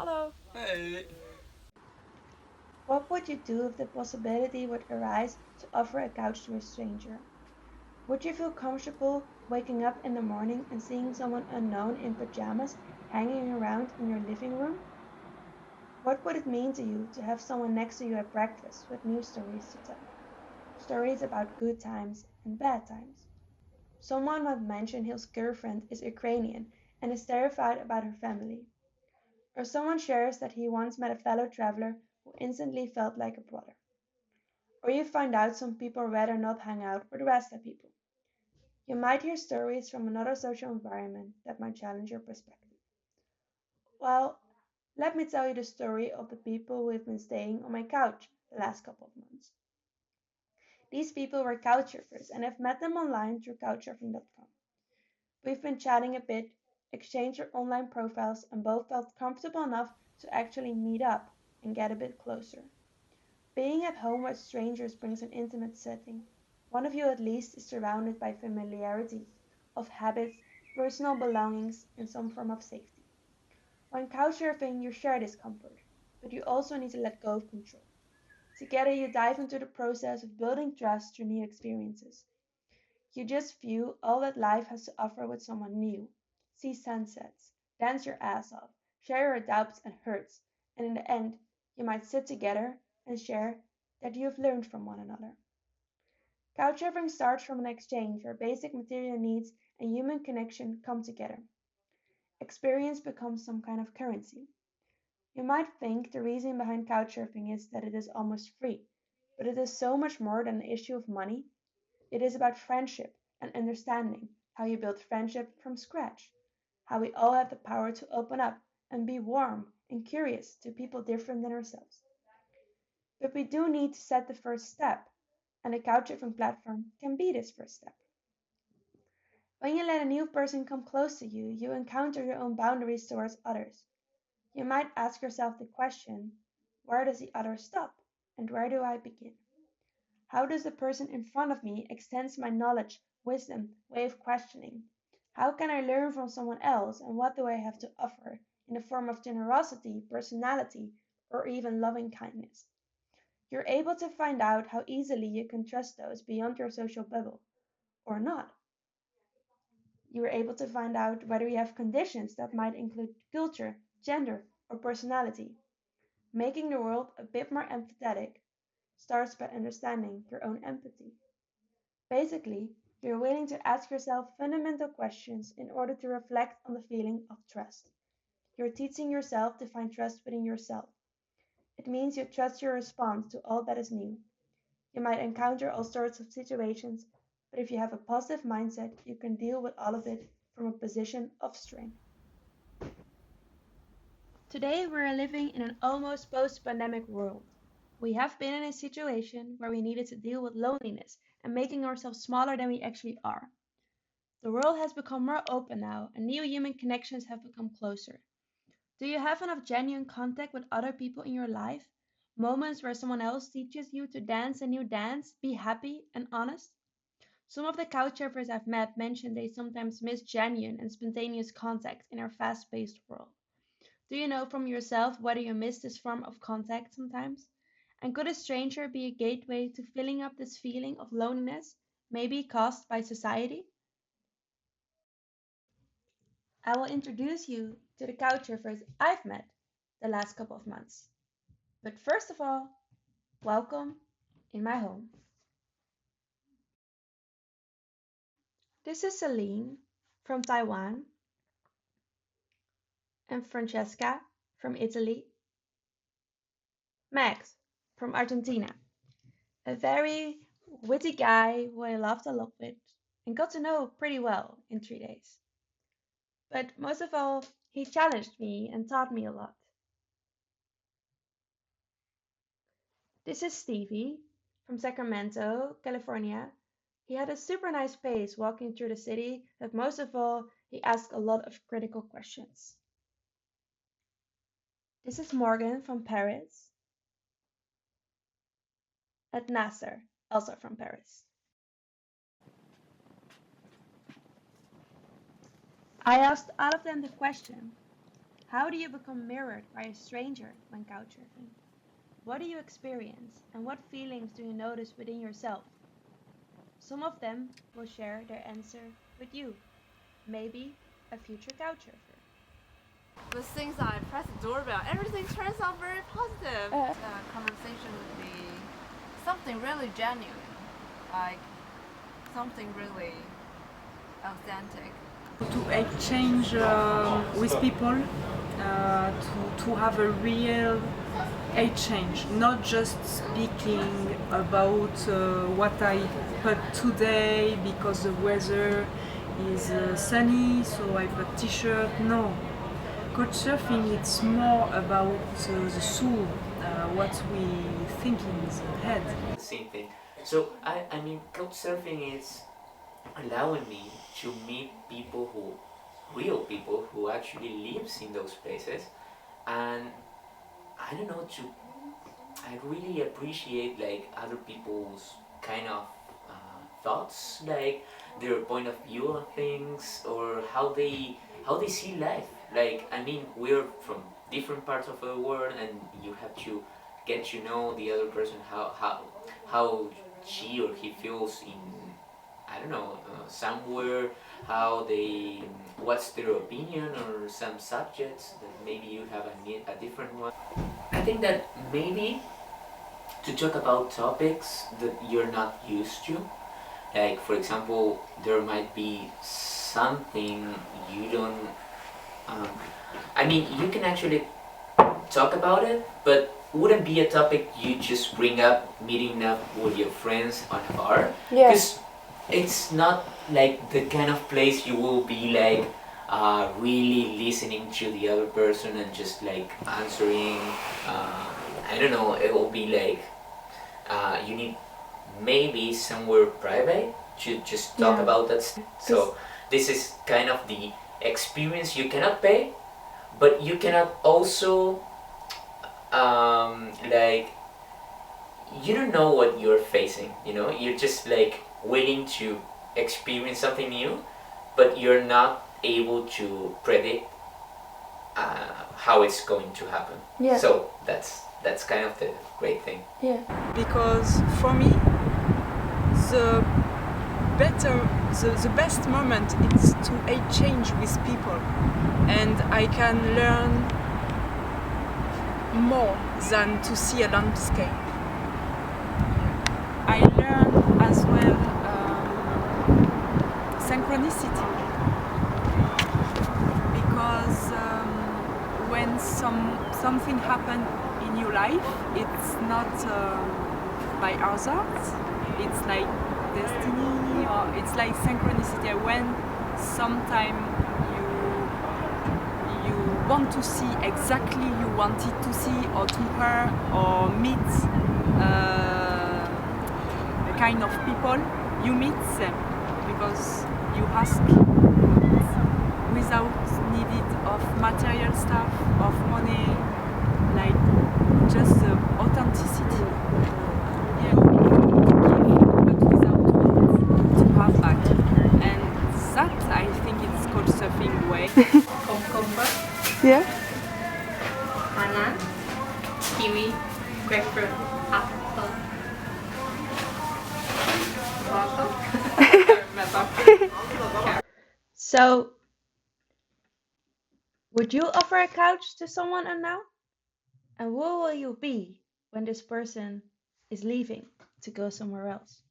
Hallo. Hey. What would you do if the possibility would arise to offer a couch to a stranger? Would you feel comfortable waking up in the morning and seeing someone unknown in pajamas hanging around in your living room? What would it mean to you to have someone next to you at breakfast with new stories to tell? Stories about good times and bad times. Someone might mention his girlfriend is Ukrainian and is terrified about her family. Or someone shares that he once met a fellow traveler who instantly felt like a brother. Or you find out some people rather not hang out with the rest of people. You might hear stories from another social environment that might challenge your perspective. Well, let me tell you the story of the people who have been staying on my couch the last couple of months. These people were couchsurfers and I've met them online through couchsurfing.com. We've been chatting a bit, exchanged our online profiles, and both felt comfortable enough to actually meet up and get a bit closer. Being at home with strangers brings an intimate setting. One of you at least is surrounded by familiarity, of habits, personal belongings, and some form of safety. When couchsurfing, you share this comfort, but you also need to let go of control. Together, you dive into the process of building trust through new experiences. You just view all that life has to offer with someone new. See sunsets, dance your ass off, share your doubts and hurts, and in the end, you might sit together and share that you have learned from one another. Couchsurfing starts from an exchange where basic material needs and human connection come together. Experience becomes some kind of currency. You might think the reason behind couchsurfing is that it is almost free, but it is so much more than an issue of money. It is about friendship and understanding how you build friendship from scratch, how we all have the power to open up and be warm and curious to people different than ourselves. But we do need to set the first step, and a couchsurfing platform can be this first step. When you let a new person come close to you, you encounter your own boundaries towards others. You might ask yourself the question, where does the other stop and where do I begin? How does the person in front of me extend my knowledge, wisdom, way of questioning? How can I learn from someone else and what do I have to offer in the form of generosity, personality, or even loving kindness? You're able to find out how easily you can trust those beyond your social bubble or not. You are able to find out whether you have conditions that might include culture, gender, or personality. Making the world a bit more empathetic starts by understanding your own empathy. Basically, you're willing to ask yourself fundamental questions in order to reflect on the feeling of trust. You're teaching yourself to find trust within yourself. It means you trust your response to all that is new. You might encounter all sorts of situations, but if you have a positive mindset, you can deal with all of it from a position of strength. Today, we're living in an almost post pandemic world. We have been in a situation where we needed to deal with loneliness and making ourselves smaller than we actually are. The world has become more open now, and new human connections have become closer. Do you have enough genuine contact with other people in your life? Moments where someone else teaches you to dance a new dance, be happy and honest? Some of the couchsurfers I've met mention they sometimes miss genuine and spontaneous contact in our fast paced world. Do you know from yourself whether you miss this form of contact sometimes? And could a stranger be a gateway to filling up this feeling of loneliness, maybe caused by society? I will introduce you to the couchsurfers I've met the last couple of months. But first of all, welcome in my home. This is Celine from Taiwan and Francesca from Italy, Max from Argentina, a very witty guy who I laughed a lot with and got to know pretty well in 3 days. But most of all, he challenged me and taught me a lot. This is Stevie from Sacramento, California. He had a super nice pace walking through the city, but most of all, he asked a lot of critical questions. This is Morgan from Paris, and Nasser, also from Paris. I asked all of them the question, How do you become mirrored by a stranger when couchsurfing? What do you experience and what feelings do you notice within yourself? Some of them will share their answer with you, maybe a future couchsurfer. The things I press the doorbell, everything turns out very positive. The conversation would be something really genuine, like something really authentic. To exchange with people, to have a real exchange, not just speaking about what I put today because the weather is sunny, so I put t-shirt. No, couchsurfing it's more about the soul, what we think in the head. Same thing. So I mean, couchsurfing is allowing me to meet real people who actually lives in those places, and I don't know, I really appreciate like other people's kind of thoughts, like their point of view on things or how they see life. Like I mean, we're from different parts of the world, and you have to get to know the other person how she or he feels in I don't know somewhere, how they what's their opinion or some subjects that maybe you have a different one. I think that maybe to talk about topics that you're not used to, like for example, there might be something you don't. Um, I mean, you can actually talk about it, but wouldn't be a topic you just bring up meeting up with your friends on a bar. Because it's not like the kind of place you will be like really listening to the other person and just like answering. I don't know. It will be like you need maybe somewhere private to just talk about that. So this is kind of the experience you cannot pay, but you cannot also like you don't know what you're facing. You know, you're just like willing to experience something new, but you're not able to predict how it's going to happen. So that's kind of the great thing. Because for me, the the best moment is to exchange with people, and I can learn more than to see a landscape. I learn as well synchronicity, because when something happens in your life, it's not by hazard, it's like destiny, or it's like synchronicity. When sometime you want to see exactly you wanted to see, or to her, or meet kind of people, you meet them because you ask without needed of material stuff, of money, like just authenticity. Yeah, but without to have back, and that I think it's couchsurfing way. Cucumber, Yeah. banana, kiwi, grapefruit, apple, So, would you offer a couch to someone unknown? And who will you be when this person is leaving to go somewhere else?